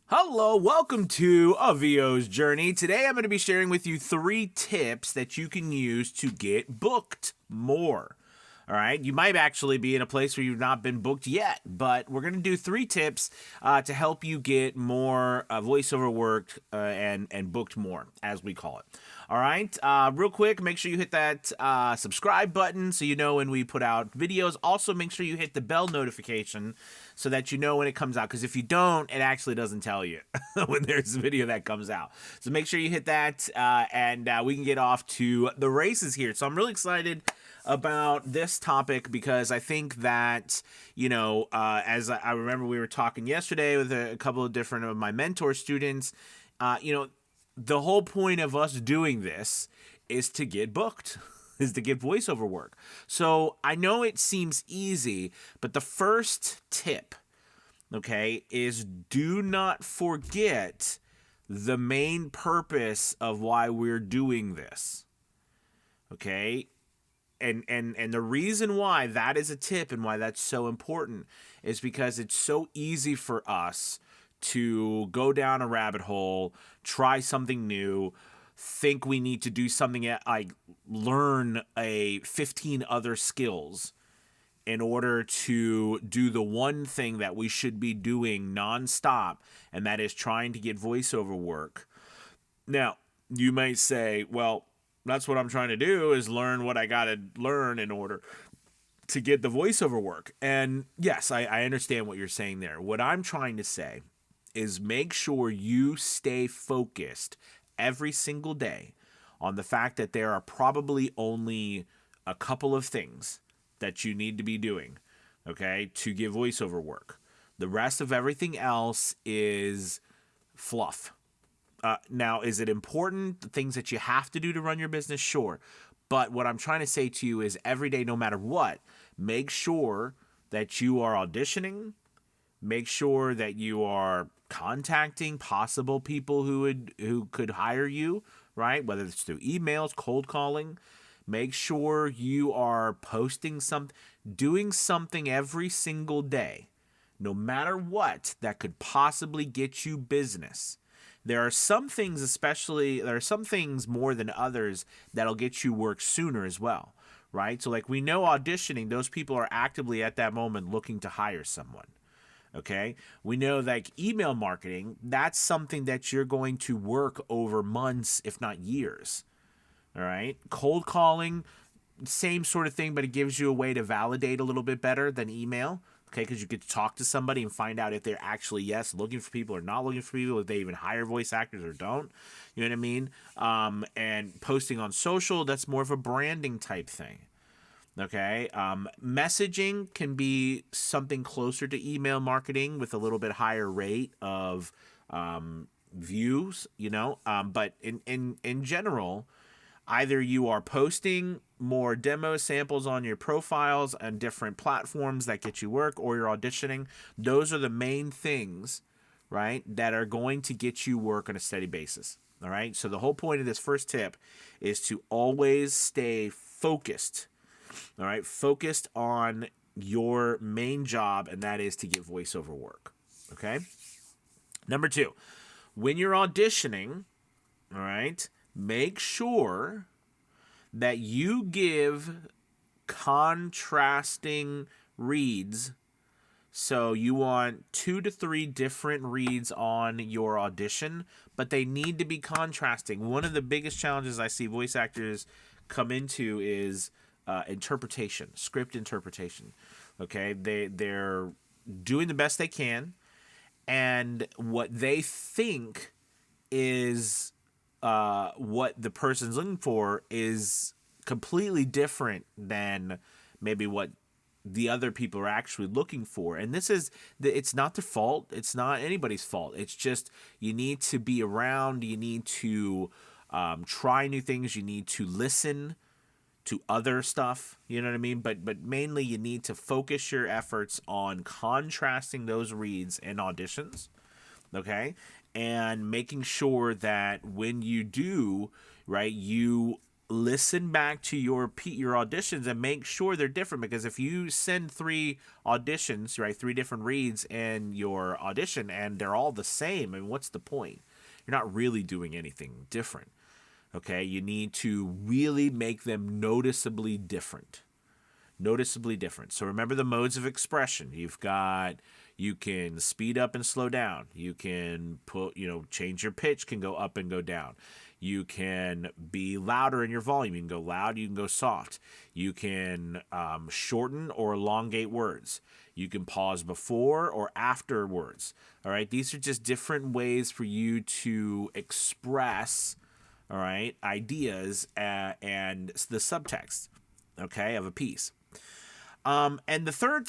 Hello, welcome to A VO's Journey. Today I'm going to be sharing with you 3 tips that you can use to get booked more. All right, you might actually be in a place where you've not been booked yet, but we're going to do 3 tips to help you get more voiceover work and booked more, as we call it. All right, real quick, make sure you hit that subscribe button so you know when we put out videos. Also, make sure you hit the bell notification so that you know when it comes out, because if you don't, it actually doesn't tell you when there's a video that comes out. So make sure you hit that, and we can get off to the races here. So I'm really excited about this topic because I think that, as I remember we were talking yesterday with a couple of different of my mentor students, the whole point of us doing this is to get booked. Is to get voiceover work. So I know it seems easy, but the first tip, okay, is do not forget the main purpose of why we're doing this. Okay? And the reason why that is a tip and why that's so important is because it's so easy for us to go down a rabbit hole, try something new, think we need to do something like learn 15 other skills in order to do the one thing that we should be doing nonstop, and that is trying to get voiceover work. Now, you might say, well, that's what I'm trying to do is learn what I got to learn in order to get the voiceover work. And yes, I understand what you're saying there. What I'm trying to say is make sure you stay focused every single day on the fact that there are probably only a couple of things that you need to be doing, okay, to give voiceover work. The rest of everything else is fluff. Now, is it important, the things that you have to do to run your business? Sure. But what I'm trying to say to you is every day, no matter what, make sure that you are auditioning. Make sure that you are contacting possible people who could hire you, right? Whether it's through emails, cold calling. Make sure you are posting doing something every single day, no matter what, that could possibly get you business. There are some things, there are some things more than others that'll get you work sooner as well, right? So like we know auditioning, those people are actively at that moment looking to hire someone. Okay. We know like email marketing, that's something that you're going to work over months, if not years. All right. Cold calling, same sort of thing, but it gives you a way to validate a little bit better than email. Okay, because you get to talk to somebody and find out if they're actually, yes, looking for people or not looking for people, if they even hire voice actors or don't. You know what I mean? And posting on social, that's more of a branding type thing. Okay. Messaging can be something closer to email marketing with a little bit higher rate of views, but in general, either you are posting more demo samples on your profiles and different platforms that get you work, or you're auditioning. Those are the main things, right, that are going to get you work on a steady basis. All right. So the whole point of this first tip is to always stay focused. All right. Focused on your main job, and that is to get voiceover work. Okay. Number 2, when you're auditioning, all right, make sure that you give contrasting reads. So you want 2 to 3 different reads on your audition, but they need to be contrasting. One of the biggest challenges I see voice actors come into is interpretation, script interpretation. Okay, they're doing the best they can, and what they think is what the person's looking for is completely different than maybe what the other people are actually looking for. And it's not their fault. It's not anybody's fault. It's just you need to be around. You need to try new things. You need to listen to other stuff. You know what I mean? But mainly you need to focus your efforts on contrasting those reads in auditions. Okay, and making sure that when you do, right, you listen back to your auditions and make sure they're different, because if you send 3 auditions, right, 3 different reads in your audition and they're all the same, I mean, what's the point? You're not really doing anything different. Okay, you need to really make them noticeably different. Noticeably different. So remember the modes of expression. You can speed up and slow down. You can change your pitch, can go up and go down. You can be louder in your volume. You can go loud, you can go soft. You can shorten or elongate words. You can pause before or after words. All right, these are just different ways for you to express, all right, ideas and the subtext, okay, of a piece. And the third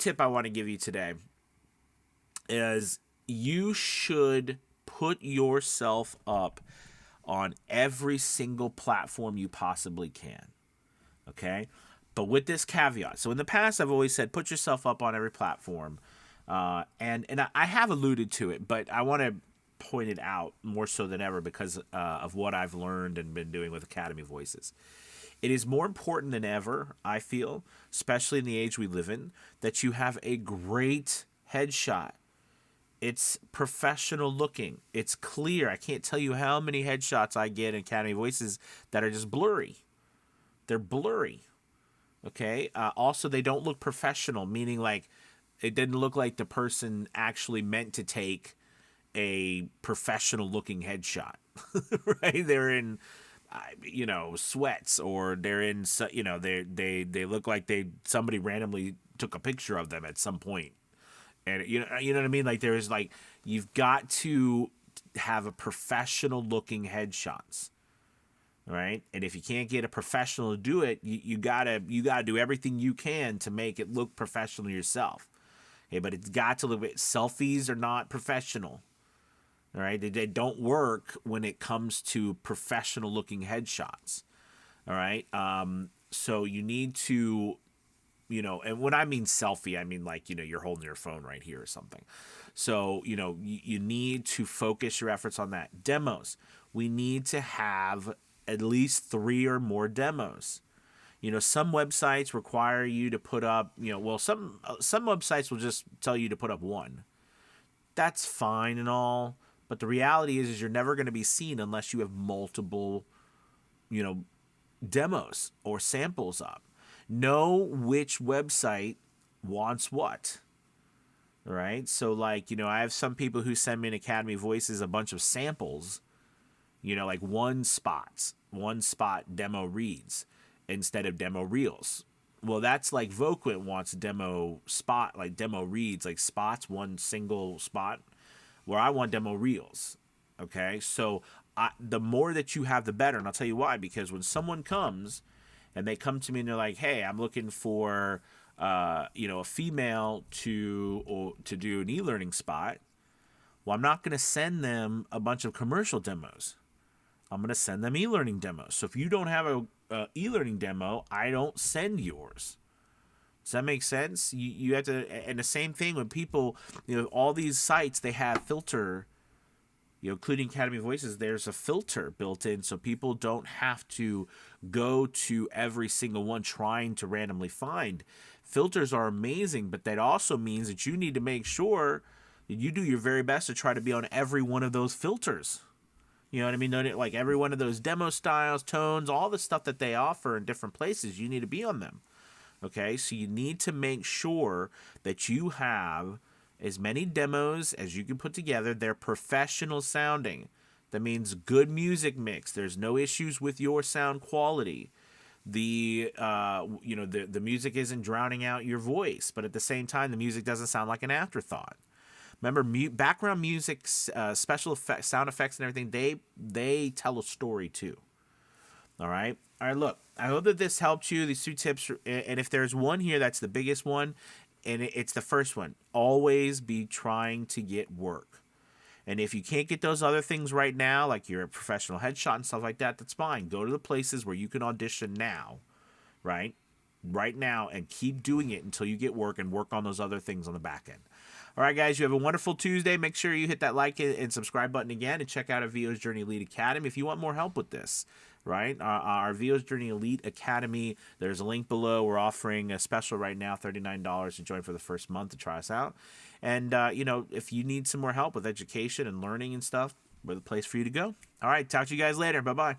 tip I want to give you today is you should put yourself up on every single platform you possibly can. Okay? But with this caveat. So in the past, I've always said put yourself up on every platform. And I have alluded to it, but I want to point it out more so than ever because of what I've learned and been doing with Academy Voices. It is more important than ever, I feel, especially in the age we live in, that you have a great headshot. It's professional looking. It's clear. I can't tell you how many headshots I get in Academy Voices that are just blurry. They're blurry. Okay? Also, they don't look professional, meaning like it didn't look like the person actually meant to take a professional looking headshot. Right? They're in sweats, or they're in, they look like somebody randomly took a picture of them at some point. And you know what I mean? Like you've got to have a professional looking headshots. Right? And if you can't get a professional to do it, you gotta do everything you can to make it look professional yourself. Okay, but it's got to look. Selfies are not professional. All right, they don't work when it comes to professional looking headshots. All right, so you need to, and when I mean selfie, I mean like you're holding your phone right here or something. So you need to focus your efforts on that. Demos, we need to have at least 3 or more demos. Some websites require you to put up, some websites will just tell you to put up 1. That's fine and all. But the reality is you're never going to be seen unless you have multiple, demos or samples up. Know which website wants what. Right? So, like, I have some people who send me in Academy Voices a bunch of samples, like one spot demo reads instead of demo reels. Well, that's like Voquent wants demo spot, like demo reads, like spots, one single spot, where I want demo reels. Okay, so the more that you have, the better. And I'll tell you why. Because when someone comes and they come to me and they're like, "Hey, I'm looking for a female to do an e-learning spot," well, I'm not going to send them a bunch of commercial demos. I'm going to send them e-learning demos. So if you don't have a e-learning demo, I don't send yours. Does that make sense? You have to, and the same thing when people, all these sites, they have filter, including Academy Voices, there's a filter built in so people don't have to go to every single one trying to randomly find. Filters are amazing, but that also means that you need to make sure that you do your very best to try to be on every one of those filters. You know what I mean? Like every one of those demo styles, tones, all the stuff that they offer in different places, you need to be on them. Okay, so you need to make sure that you have as many demos as you can put together. They're professional sounding. That means good music mix. There's no issues with your sound quality. The music isn't drowning out your voice, but at the same time, the music doesn't sound like an afterthought. Remember, background music, special effects, sound effects, and everything. They tell a story too. All right. Look, I hope that this helped you, these 2 tips. And if there's one here, that's the biggest one. And it's the first one. Always be trying to get work. And if you can't get those other things right now, like your professional headshot and stuff like that, that's fine. Go to the places where you can audition now, right? Right now, and keep doing it until you get work and work on those other things on the back end. All right, guys, you have a wonderful Tuesday. Make sure you hit that like and subscribe button again, and check out our VO's Journey Elite Academy if you want more help with this. Right, our VO's Journey Elite Academy. There's a link below. We're offering a special right now, $39 to join for the first month to try us out. And if you need some more help with education and learning and stuff, we're the place for you to go. All right, talk to you guys later. Bye bye.